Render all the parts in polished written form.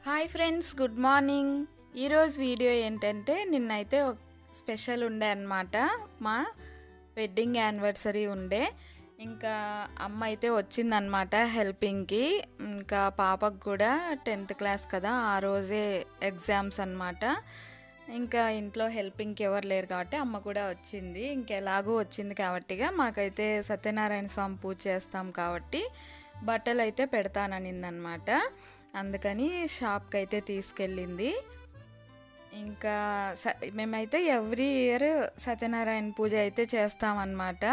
Hi friends, good morning. ఈరోజు video ఏంటంటే నిన్నైతే ఒక స్పెషల్ ఉండే అన్నమాట. మా వెడ్డింగ్ యానివర్సరీ ఉండే. ఇంకా అమ్మ అయితే వచ్చిందనమాట హెల్పింగ్కి. ఇంకా పాపకు కూడా 10th క్లాస్ కదా, ఆ రోజే ఎగ్జామ్స్ అన్నమాట. ఇంకా ఇంట్లో హెల్పింగ్కి ఎవరు లేరు కాబట్టి అమ్మ కూడా వచ్చింది. ఇంకెలాగూ వచ్చింది కాబట్టిగా మాకైతే సత్యనారాయణ స్వామి పూజ చేస్తాం కాబట్టి బట్టలు అయితే పెడతాననిందనమాట. అందుకని షాప్కి అయితే తీసుకెళ్ళింది. ఇంకా మేమైతే ఎవ్రీ ఇయర్ సత్యనారాయణ పూజ అయితే చేస్తామన్నమాట.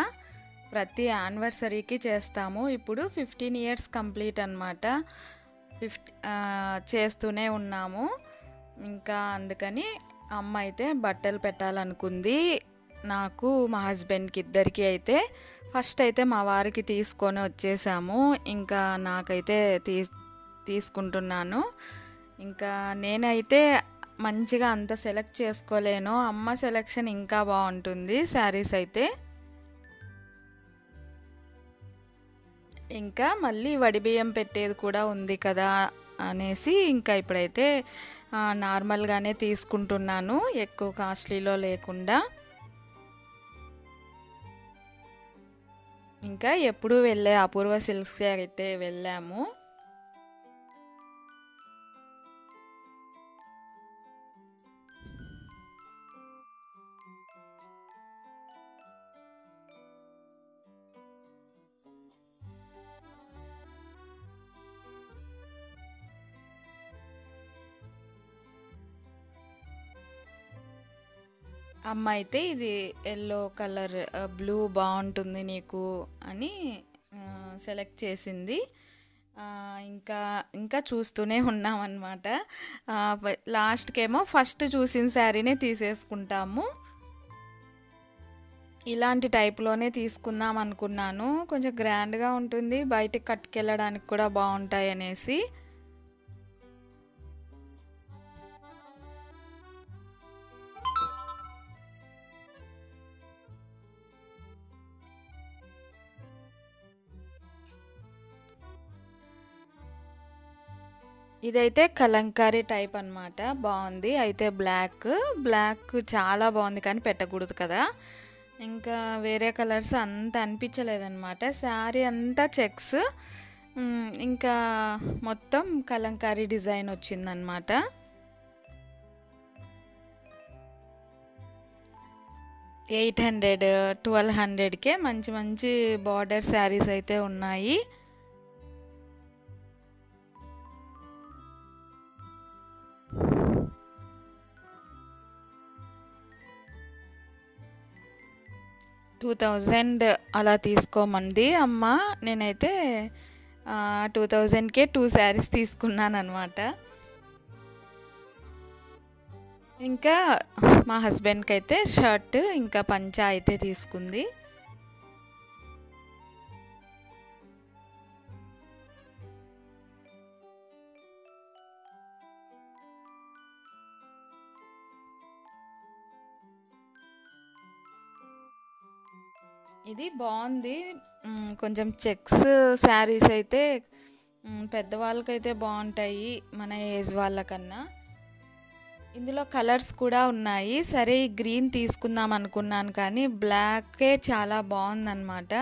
ప్రతి యానివర్సరీకి చేస్తాము. ఇప్పుడు 15 ఇయర్స్ కంప్లీట్ అనమాట. చేస్తూనే ఉన్నాము. ఇంకా అందుకని అమ్మ అయితే బట్టలు పెట్టాలనుకుంది. నాకు మా హస్బెండ్కి ఇద్దరికి అయితే ఫస్ట్ అయితే మా వారికి తీసుకొని వచ్చేసాము. ఇంకా నాకైతే తీసుకుంటున్నాను. ఇంకా నేనైతే మంచిగా అంత సెలెక్ట్ చేసుకోలేను. అమ్మ సెలెక్షన్ ఇంకా బాగుంటుంది శారీస్ అయితే. ఇంకా మళ్ళీ వడిబియ్యం పెట్టేది కూడా ఉంది కదా అనేసి ఇంకా ఇప్పుడైతే నార్మల్గానే తీసుకుంటున్నాను, ఎక్కువ కాస్ట్లీలో లేకుండా. ఇంకా ఎప్పుడు వెళ్ళే అపూర్వ సిల్క్స్కి అయితే వెళ్ళాము. అమ్మ అయితే ఇది ఎల్లో కలర్, బ్లూ బాగుంటుంది నీకు అని సెలెక్ట్ చేసింది. ఇంకా ఇంకా చూస్తూనే ఉన్నామన్నమాట. లాస్ట్కేమో ఫస్ట్ చూసిన శారీనే తీసేసుకుంటాము. ఇలాంటి టైప్లోనే తీసుకుందాం అనుకున్నాను. కొంచెం గ్రాండ్గా ఉంటుంది, బయటికి కట్టుకెళ్ళడానికి కూడా బాగుంటాయి అనేసి. ఇదైతే కలంకారీ టైప్ అన్నమాట. బాగుంది. అయితే బ్లాక్ చాలా బాగుంది కానీ పెట్టకూడదు కదా. ఇంకా వేరే కలర్స్ అంత అనిపించలేదన్నమాట. శారీ అంతా చెక్స్, ఇంకా మొత్తం కలంకారీ డిజైన్ వచ్చిందనమాట. $800, 1200కే మంచి మంచి బార్డర్ శారీస్ అయితే ఉన్నాయి. $2000 అలా తీసుకోమంది అమ్మ. నేనైతే 2000కే 2 శారీస్ తీసుకున్నాను అనమాట. ఇంకా మా హస్బెండ్కి అయితే షర్ట్ ఇంకా పంచా అయితే తీసుకుంది. ఇది బాగుంది. కొంచెం చెక్స్ శారీస్ అయితే పెద్దవాళ్ళకైతే బాగుంటాయి మన ఏజ్ వాళ్ళకన్నా. ఇందులో కలర్స్ కూడా ఉన్నాయి. సరే ఈ గ్రీన్ తీసుకుందాం అనుకున్నాను కానీ బ్లాకే చాలా బాగుందన్నమాట.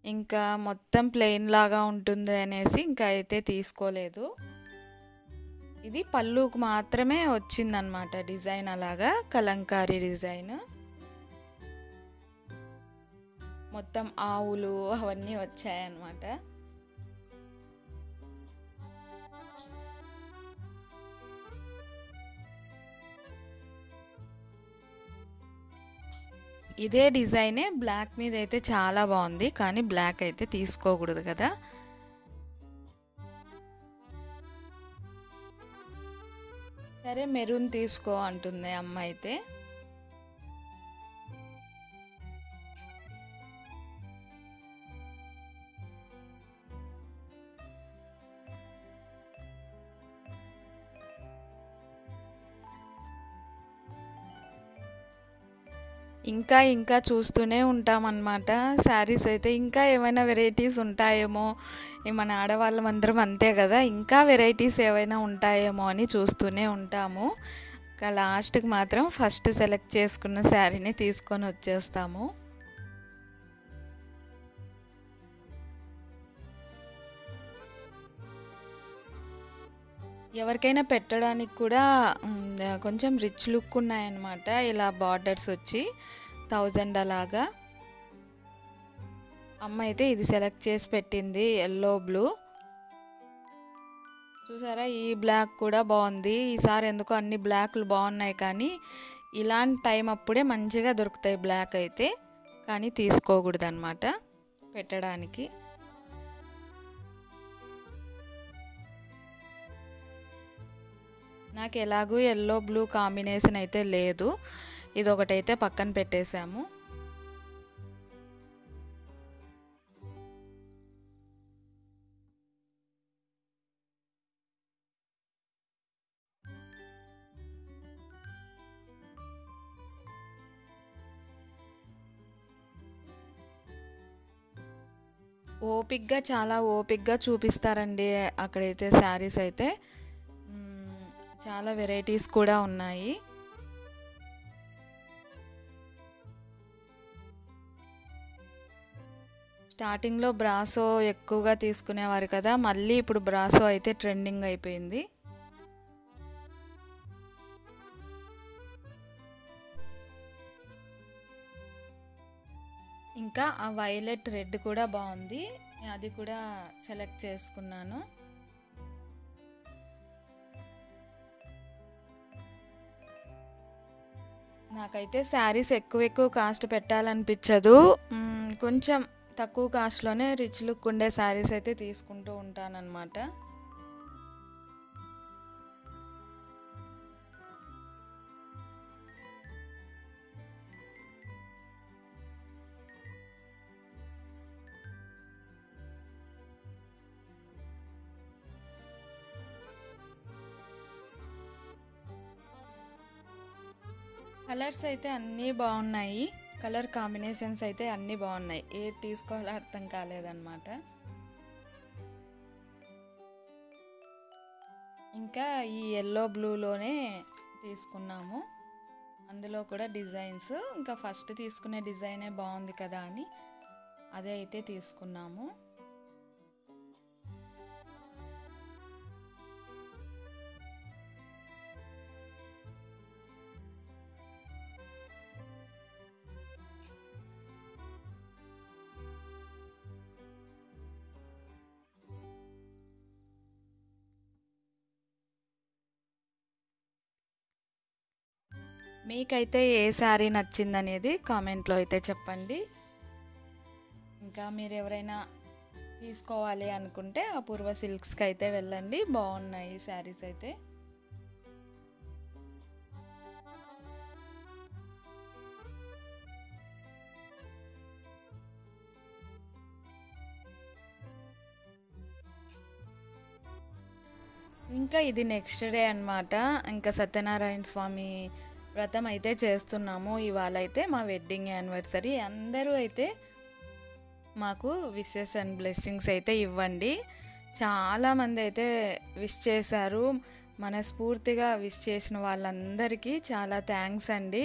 ఇంకా మొత్తం ప్లెయిన్ లాగా ఉంటుంది అనేసి ఇంకా అయితే తీసుకోలేదు. ఇది పళ్ళుకు మాత్రమే వచ్చిందనమాట డిజైన్, అలాగా కలంకారీ డిజైన్. మొత్తం ఆవులు అవన్నీ వచ్చాయన్నమాట. ఇదే డిజైనే బ్లాక్ మీద అయితే చాలా బాగుంది కానీ బ్లాక్ అయితే తీసుకోకూడదు కదా. సరే మెరూన్ తీసుకో అంటుంది అమ్మ అయితే. ఇంకా ఇంకా చూస్తూనే ఉంటామన్నమాట. శారీస్ అయితే ఇంకా ఏమైనా వెరైటీస్ ఉంటాయేమో, మన ఆడవాళ్ళం అందరం అంతే కదా, ఇంకా వెరైటీస్ ఏవైనా ఉంటాయేమో అని చూస్తూనే ఉంటాము. ఇంకా లాస్ట్కి మాత్రం ఫస్ట్ సెలెక్ట్ చేసుకున్న శారీని తీసుకొని వచ్చేస్తాము. ఎవరికైనా పెట్టడానికి కూడా కొంచెం రిచ్ లుక్ ఉన్నాయన్నమాట. ఇలా బార్డర్స్ వచ్చి 1000 అలాగా. అమ్మ అయితే ఇది సెలెక్ట్ చేసి పెట్టింది, ఎల్లో బ్లూ. చూసారా, ఈ బ్లాక్ కూడా బాగుంది. ఈసారి ఎందుకో అన్ని బ్లాక్లు బాగున్నాయి, కానీ ఇలాంటి టైం అప్పుడే మంచిగా దొరుకుతాయి బ్లాక్ అయితే, కానీ తీసుకోకూడదు అన్నమాట పెట్టడానికి. నాకు ఎలాగూ ఎల్లో బ్లూ కాంబినేషన్ అయితే లేదు, ఇది ఒకటైతే పక్కన పెట్టేశాము. ఓపిక్గా, చాలా ఓపిక్గా చూపిస్తారండి అక్కడైతే శారీస్ అయితే. చాలా వెరైటీస్ కూడా ఉన్నాయి. స్టార్టింగ్లో బ్రాసో ఎక్కువగా తీసుకునేవారు కదా, మళ్ళీ ఇప్పుడు బ్రాసో అయితే ట్రెండింగ్ అయిపోయింది. ఇంకా ఆ వైలెట్ రెడ్ కూడా బాగుంది, అది కూడా సెలెక్ట్ చేసుకున్నాను. నాకైతే శారీస్ ఎక్కువ కాస్ట్ పెట్టాలనిపించదు, కొంచెం తక్కువ కాస్ట్లోనే రిచ్ లుక్ ఉండే శారీస్ అయితే తీసుకుంటూ ఉంటానన్నమాట. కలర్స్ అయితే అన్నీ బాగున్నాయి, కలర్ కాంబినేషన్స్ అయితే అన్నీ బాగున్నాయి, ఏది తీసుకోవాలో అర్థం కాలేదన్నమాట. ఇంకా ఈ ఎల్లో బ్లూలోనే తీసుకున్నాము, అందులో కూడా డిజైన్స్, ఇంకా ఫస్ట్ తీసుకునే డిజైనే బాగుంది కదా అని అదే అయితే తీసుకున్నాము. మీకైతే ఏ శారీ నచ్చిందనేది కామెంట్లో అయితే చెప్పండి. ఇంకా మీరు ఎవరైనా తీసుకోవాలి అనుకుంటే అపూర్వ సిల్క్స్కి అయితే వెళ్ళండి, బాగున్నాయి శారీస్ అయితే. ఇంకా ఇది నెక్స్ట్ డే అన్నమాట, ఇంకా సత్యనారాయణ స్వామి వ్రతం అయితే చేస్తున్నాము. ఇవాళ అయితే మా వెడ్డింగ్ యానివర్సరీ, అందరూ అయితే మాకు విషెస్ అండ్ బ్లెస్సింగ్స్ అయితే ఇవ్వండి. చాలామంది అయితే విష్ చేశారు, మనస్ఫూర్తిగా విష్ చేసిన వాళ్ళందరికీ చాలా థ్యాంక్స్ అండి.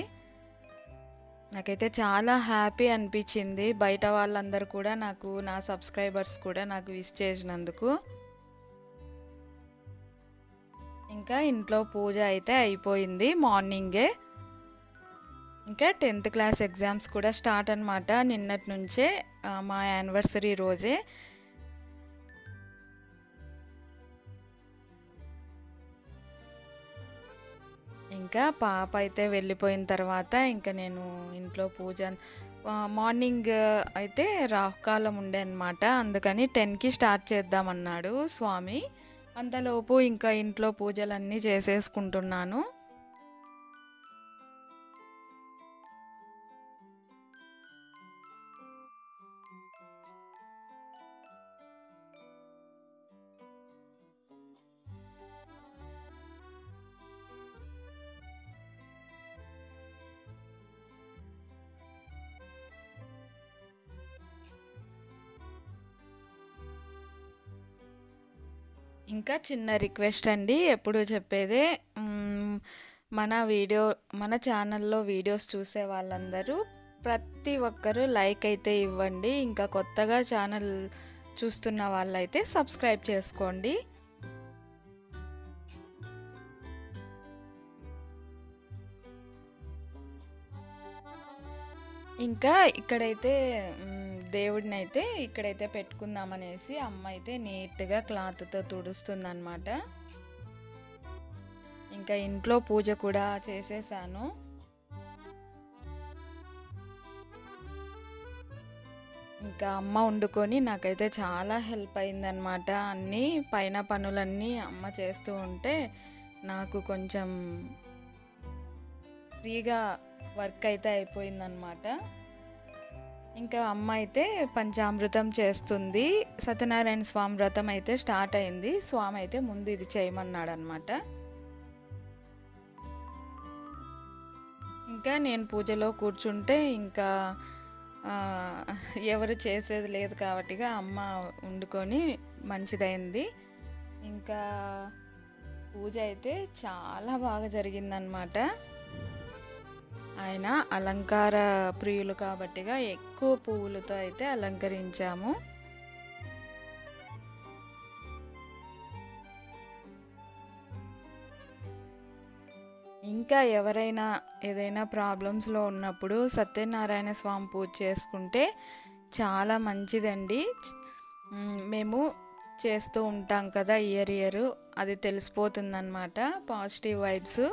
నాకైతే చాలా హ్యాపీ అనిపించింది, బయట వాళ్ళందరూ కూడా నాకు, నా సబ్స్క్రైబర్స్ కూడా నాకు విష్ చేసినందుకు. ఇంకా ఇంట్లో పూజ అయితే అయిపోయింది మార్నింగే. ఇంకా 10th క్లాస్ ఎగ్జామ్స్ కూడా స్టార్ట్ అన్నమాట నిన్నటి నుంచే, మా యానివర్సరీ రోజే. ఇంకా పాప అయితే వెళ్ళిపోయిన తర్వాత ఇంకా నేను ఇంట్లో పూజ, మార్నింగ్ అయితే రాహుకాలం ఉండే అన్నమాట, అందుకని 10కి స్టార్ట్ చేద్దామన్నాడు స్వామి. అంతలోపు ఇంకా ఇంట్లో పూజలన్నీ చేసేసుకుంటున్నాను. ఇంకా చిన్న రిక్వెస్ట్ అండి, ఎప్పుడు చెప్పేదే, మన ఛానల్లో వీడియోస్ చూసే వాళ్ళందరూ ప్రతి ఒక్కరూ లైక్ అయితే ఇవ్వండి. ఇంకా కొత్తగా ఛానల్ చూస్తున్న వాళ్ళైతే సబ్స్క్రైబ్ చేసుకోండి. ఇంకా ఇక్కడైతే దేవుడిని అయితే ఇక్కడైతే పెట్టుకుందామనేసి అమ్మ అయితే నీట్గా క్లాత్తో తుడుస్తుందన్నమాట. ఇంకా ఇంట్లో పూజ కూడా చేసేసాను. ఇంకా అమ్మ వండుకొని నాకైతే చాలా హెల్ప్ అయిందనమాట. అన్నీ పైన పనులన్నీ అమ్మ చేస్తూ ఉంటే నాకు కొంచెం ఫ్రీగా వర్క్ అయితే అయిపోయిందనమాట. ఇంకా అమ్మ అయితే పంచామృతం చేస్తుంది. సత్యనారాయణ స్వామి వ్రతం అయితే స్టార్ట్ అయింది. స్వామి అయితే ముందు ఇది చేయమన్నాడు అనమాట. ఇంకా నేను పూజలో కూర్చుంటే ఇంకా ఎవరు చేసేది లేదు కాబట్టిగా అమ్మ వండుకొని మంచిదైంది. ఇంకా పూజ అయితే చాలా బాగా జరిగిందనమాట. ఆయన అలంకార ప్రియులు కాబట్టిగా ఎక్కువ పువ్వులతో అయితే అలంకరించాము. ఇంకా ఎవరైనా ఏదైనా ప్రాబ్లమ్స్లో ఉన్నప్పుడు సత్యనారాయణ స్వామి పూజ చేసుకుంటే చాలా మంచిదండి. మేము చేస్తూ ఉంటాం కదా ఇయర్ అది తెలిసిపోతుందన్నమాట, పాజిటివ్ వైబ్స్.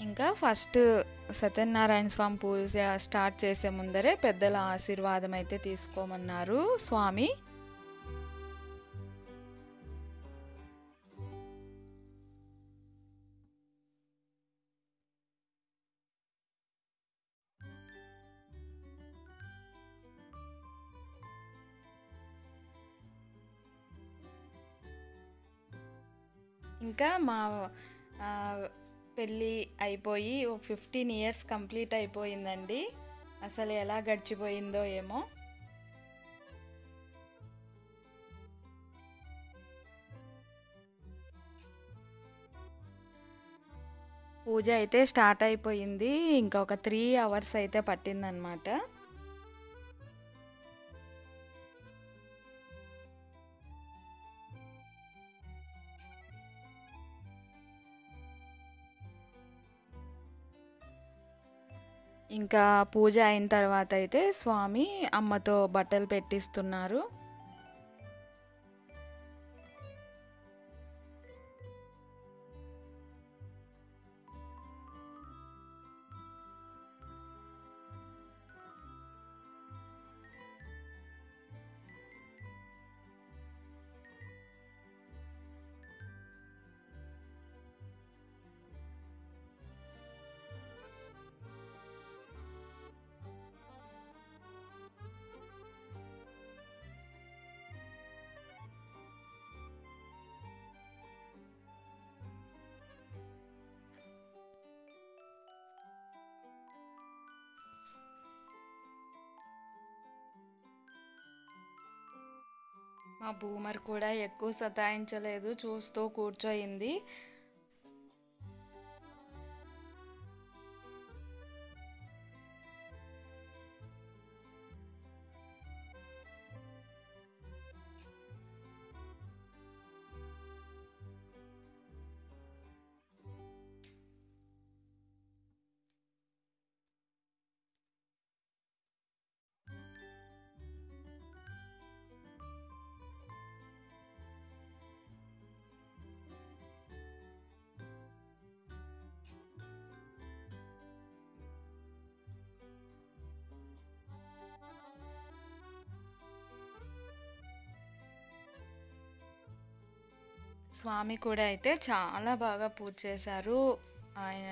ఇంకా ఫస్ట్ సత్యనారాయణ స్వామి పూజ స్టార్ట్ చేసే ముందరే పెద్దల ఆశీర్వాదం అయితే తీసుకోమన్నారు స్వామి. ఇంకా మా పెళ్ళి అయిపోయి 15 ఇయర్స్ కంప్లీట్ అయిపోయిందండి. అసలు ఎలా గడిచిపోయిందో ఏమో. పూజ అయితే స్టార్ట్ అయిపోయింది. ఇంకా ఒక 3 అవర్స్ అయితే పట్టిందనమాట. ఇంకా పూజ అయిన తర్వాత అయితే స్వామి అమ్మతో బట్టలు పెట్టిస్తున్నారు. మా బూమర్ కూడా ఎక్కువ సతాయించలేదు, చూస్తూ కూర్చోయింది. స్వామి కూడా అయితే చాలా బాగా పూజ చేశారు. ఆయన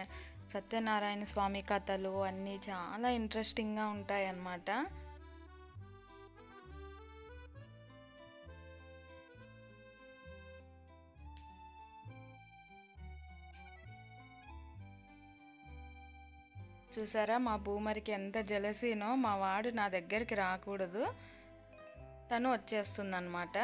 సత్యనారాయణ స్వామి కథలు అన్నీ చాలా ఇంట్రెస్టింగ్గా ఉంటాయి అన్నమాట. చూసారా మా బూమర్కి ఎంత జెలసీనో. మా వాడు నా దగ్గరికి రాకూడదు, తను వచ్చేస్తుందన్నమాట.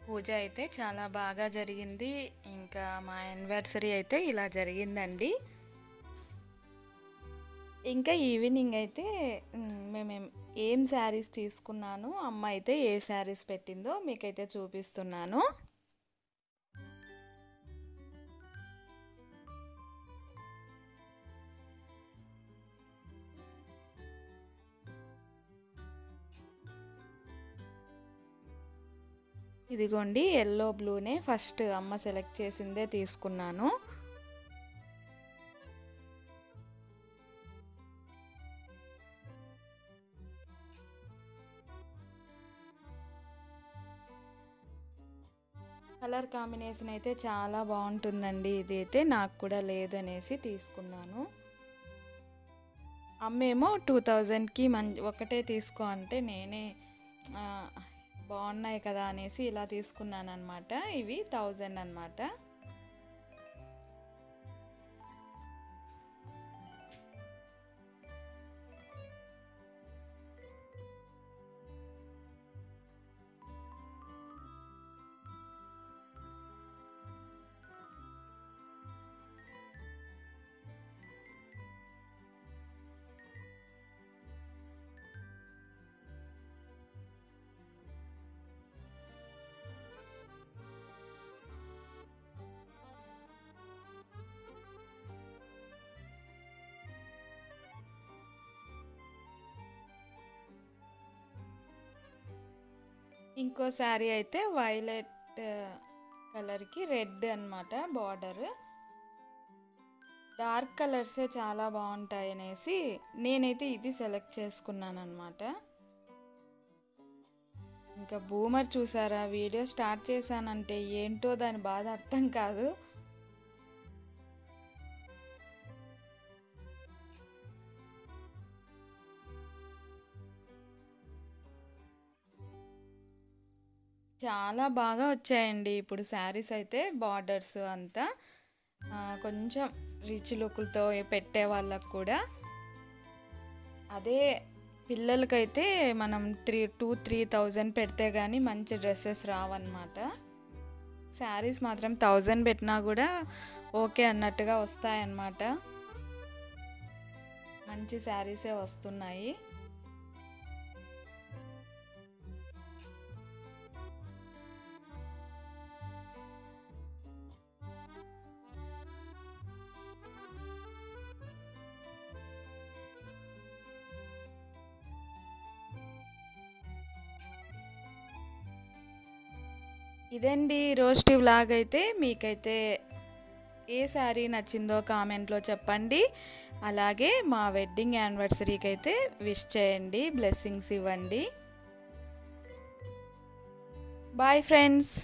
పూజ అయితే చాలా బాగా జరిగింది. ఇంకా మా యానివర్సరీ అయితే ఇలా జరిగిందండి. ఇంకా ఈవినింగ్ అయితే మేము ఏం శారీస్ తీసుకున్నాను, అమ్మ అయితే ఏ శారీస్ పెట్టిందో మీకైతే చూపిస్తున్నాను. ఇదిగోండి ఎల్లో బ్లూనే ఫస్ట్ అమ్మ సెలెక్ట్ చేసిందే తీసుకున్నాను. కలర్ కాంబినేషన్ అయితే చాలా బాగుంటుందండి. ఇది అయితే నాకు కూడా లేదనేసి తీసుకున్నాను. అమ్మేమో 2000కి ఒకటే తీసుకో అంటే నేనే బాగున్నాయి కదా అనేసి ఇలా తీసుకున్నాను అనమాట. ఇవి 1000 అనమాట. ఇంకో శారీ అయితే వైలెట్ కలర్కి రెడ్ అనమాట బార్డర్. డార్క్ కలర్సే చాలా బాగుంటాయి అనేసి నేనైతే ఇది సెలెక్ట్ చేసుకున్నాను అనమాట. ఇంకా బూమర్ చూసారా, వీడియో స్టార్ట్ చేశానంటే ఏంటో దాని బాధ అర్థం కాదు. చాలా బాగా వచ్చాయండి ఇప్పుడు శారీస్ అయితే. బార్డర్స్ అంతా కొంచెం రిచ్ లుక్లతో పెట్టే వాళ్ళకు కూడా. అదే పిల్లలకైతే మనం 2,000-3,000 పెడితే కానీ మంచి డ్రెస్సెస్ రావన్నమాట. శారీస్ మాత్రం 1000 పెట్టినా కూడా ఓకే అన్నట్టుగా వస్తాయన్నమాట. మంచి శారీసే వస్తున్నాయి. ఇదండి రోస్టి వ్లాగ్. అయితే మీకైతే ఏ శారీ నచ్చిందో కామెంట్లో చెప్పండి. అలాగే మా వెడ్డింగ్ యానివర్సరీకి అయితే విష్ చేయండి, బ్లెస్సింగ్స్ ఇవ్వండి. Bye friends.